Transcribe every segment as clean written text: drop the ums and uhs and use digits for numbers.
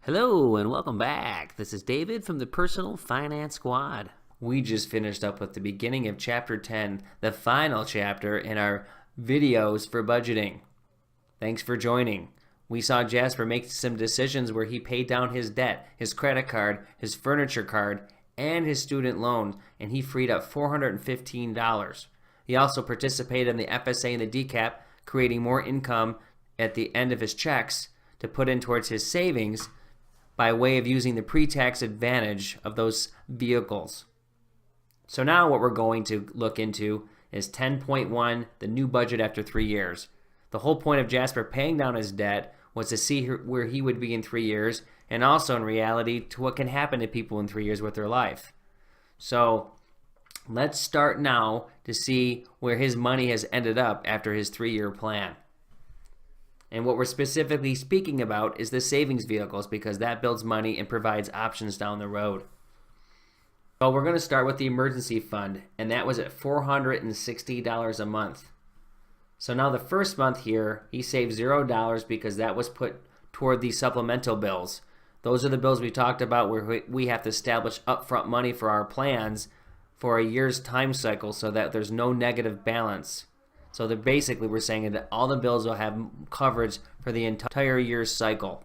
Hello and welcome back. This is David from the Personal Finance Squad. We just finished up with the beginning of Chapter 10, the final chapter in our videos for budgeting. Thanks for joining. We saw Jasper make some decisions where he paid down his debt, his credit card, his furniture card, and his student loan, and he freed up $415. He also participated in the FSA and the DCAP, creating more income at the end of his checks to put in towards his savings by way of using the pre-tax advantage of those vehicles. So now what we're going to look into is 10.1, the new budget after 3 years. The whole point of Jasper paying down his debt was to see where he would be in 3 years, and also in reality to what can happen to people in 3 years with their life. So let's start now to see where his money has ended up after his 3-year plan. And what we're specifically speaking about is the savings vehicles, because that builds money and provides options down the road. So we're going to start with the emergency fund, and that was at $460 a month. So now the first month here, he saved $0 because that was put toward the supplemental bills. Those are the bills we talked about where we have to establish upfront money for our plans for a year's time cycle so that there's no negative balance. So that basically we're saying that all the bills will have coverage for the entire year's cycle.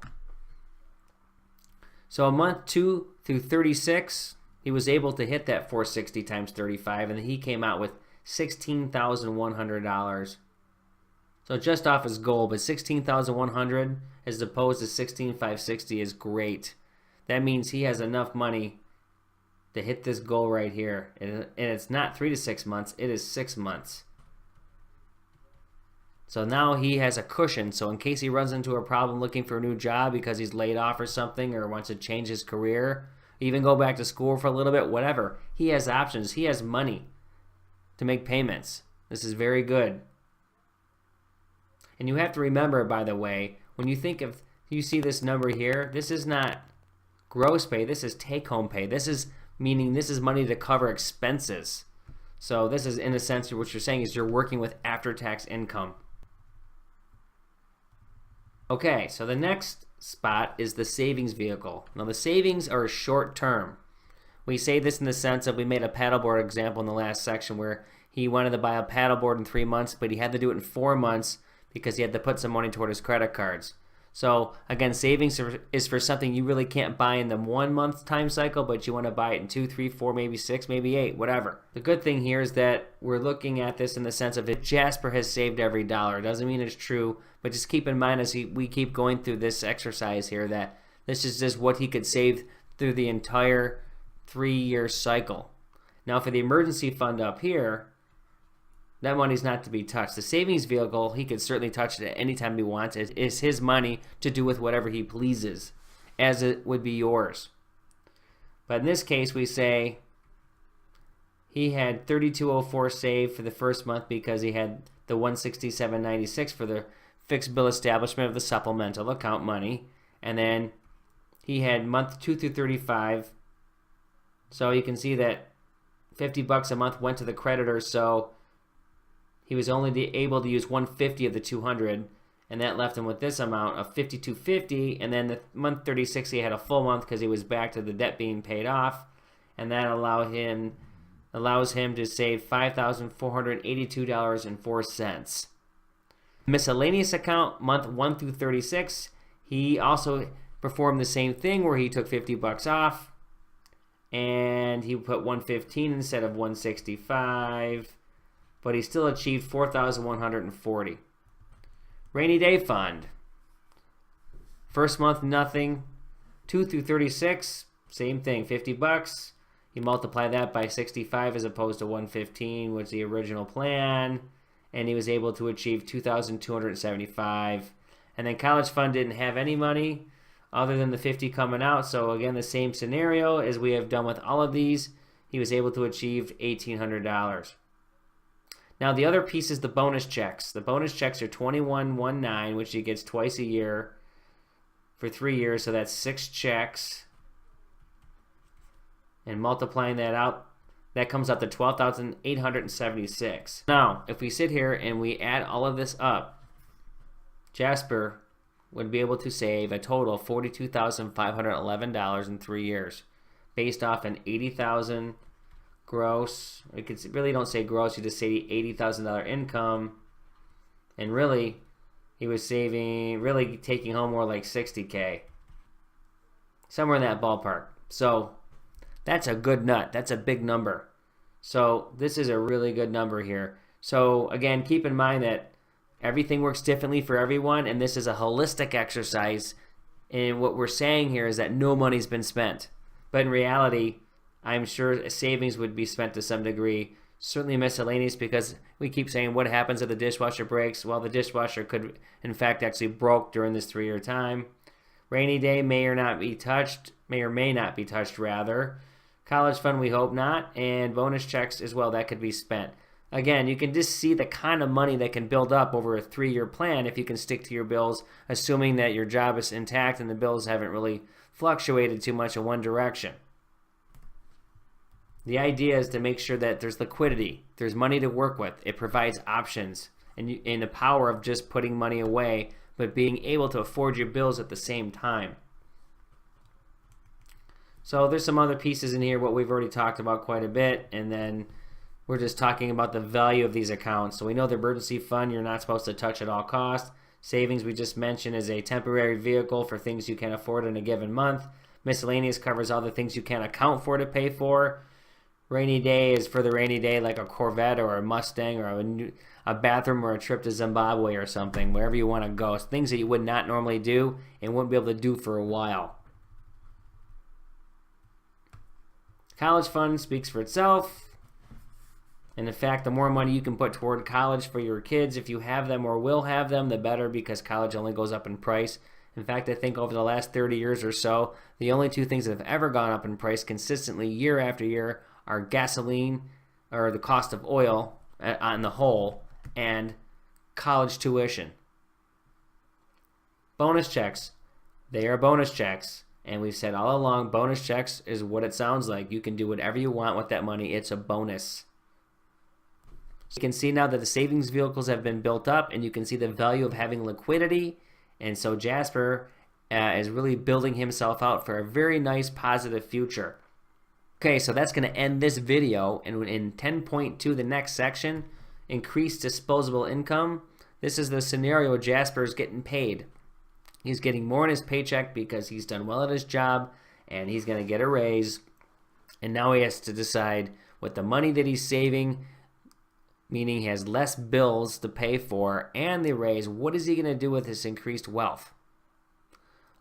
So a month 2 through 36, he was able to hit that 460 times 35, and he came out with $16,100. So just off his goal, but $16,100 as opposed to $16,560 is great. That means he has enough money to hit this goal right here. And it's not 3 to 6 months, it is 6 months. So now he has a cushion, so in case he runs into a problem looking for a new job because he's laid off or something, or wants to change his career, even go back to school for a little bit, whatever, he has options. He has money to make payments. This is very good. And you have to remember, by the way, when you think of, you see this number here, this is not gross pay, this is take-home pay. This is meaning this is money to cover expenses. So this is, in a sense, what you're saying is you're working with after-tax income. Okay, so the next spot is the savings vehicle. Now the savings are short term. We say this in the sense of, we made a paddleboard example in the last section where he wanted to buy a paddleboard in 3 months, but he had to do it in 4 months because he had to put some money toward his credit cards. So again, savings is for something you really can't buy in the 1 month time cycle, but you want to buy it in 2, 3, 4, maybe 6, maybe 8, whatever. The good thing here is that we're looking at this in the sense of if Jasper has saved every dollar. It doesn't mean it's true, but just keep in mind as we keep going through this exercise here that this is just what he could save through the entire 3-year cycle. Now for the emergency fund up here, that money's not to be touched. The savings vehicle, he could certainly touch it at any time he wants. It is his money to do with whatever he pleases, as it would be yours. But in this case, we say he had $32.04 saved for the first month because he had the $167.96 for the fixed bill establishment of the supplemental account money. And then he had month 2 through 35. So you can see that $50 a month went to the creditor, so he was only able to use $150 of the $200, and that left him with this amount of $52.50. And then the month 36, he had a full month because he was back to the debt being paid off, and that allows him to save $5,482.04. Miscellaneous account, month 1 through 36, he also performed the same thing where he took $50 off, and he put $115 instead of $165. But he still achieved $4,140. Rainy day fund. First month, nothing. 2 through 36, same thing, $50. You multiply that by 65 as opposed to 115, which is the original plan, and he was able to achieve $2,275. And then college fund didn't have any money other than the $50 coming out. So again, the same scenario as we have done with all of these. He was able to achieve $1,800. Now the other piece is the bonus checks. The bonus checks are $21.19, which he gets twice a year for 3 years, so that's 6 checks. And multiplying that out, that comes up to $12,876. Now, if we sit here and we add all of this up, Jasper would be able to save a total of $42,511 in 3 years, based off an $80,000 gross. You could really don't say gross, you just say $80,000 income, and really he was saving, really taking home more like $60K, somewhere in that ballpark. So that's a good nut. That's a big number. So this is a really good number here. So again, keep in mind that everything works differently for everyone, and this is a holistic exercise. And what we're saying here is that no money's been spent. But in reality, I'm sure savings would be spent to some degree. Certainly miscellaneous, because we keep saying what happens if the dishwasher breaks. Well, the dishwasher could, in fact, actually broke during this 3-year time. Rainy day may or not be touched, may or may not be touched, rather. College fund, we hope not. And bonus checks as well, that could be spent. Again, you can just see the kind of money that can build up over a 3-year plan if you can stick to your bills, assuming that your job is intact and the bills haven't really fluctuated too much in one direction. The idea is to make sure that there's liquidity, there's money to work with. It provides options and the power of just putting money away, but being able to afford your bills at the same time. So there's some other pieces in here, what we've already talked about quite a bit, and then we're just talking about the value of these accounts. So we know the emergency fund you're not supposed to touch at all costs. Savings, we just mentioned, is a temporary vehicle for things you can afford in a given month. Miscellaneous covers all the things you can't account for to pay for. Rainy day is for the rainy day, like a Corvette or a Mustang or a bathroom or a trip to Zimbabwe or something, wherever you want to go. It's things that you would not normally do and wouldn't be able to do for a while. College fund speaks for itself. And in fact, the more money you can put toward college for your kids, if you have them or will have them, the better, because college only goes up in price. In fact, I think over the last 30 years or so, the only two things that have ever gone up in price consistently year after year are gasoline, or the cost of oil on the whole, and college tuition. Bonus checks, they are bonus checks. And we've said all along, bonus checks is what it sounds like. You can do whatever you want with that money. It's a bonus. So you can see now that the savings vehicles have been built up, and you can see the value of having liquidity. And so Jasper is really building himself out for a very nice positive future. Okay, so that's going to end this video. And in 10.2, the next section, increased disposable income. This is the scenario Jasper is getting paid. He's getting more in his paycheck because he's done well at his job, and he's going to get a raise. And now he has to decide with the money that he's saving, meaning he has less bills to pay for, and the raise, what is he going to do with his increased wealth?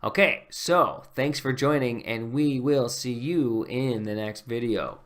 Okay, so thanks for joining, and we will see you in the next video.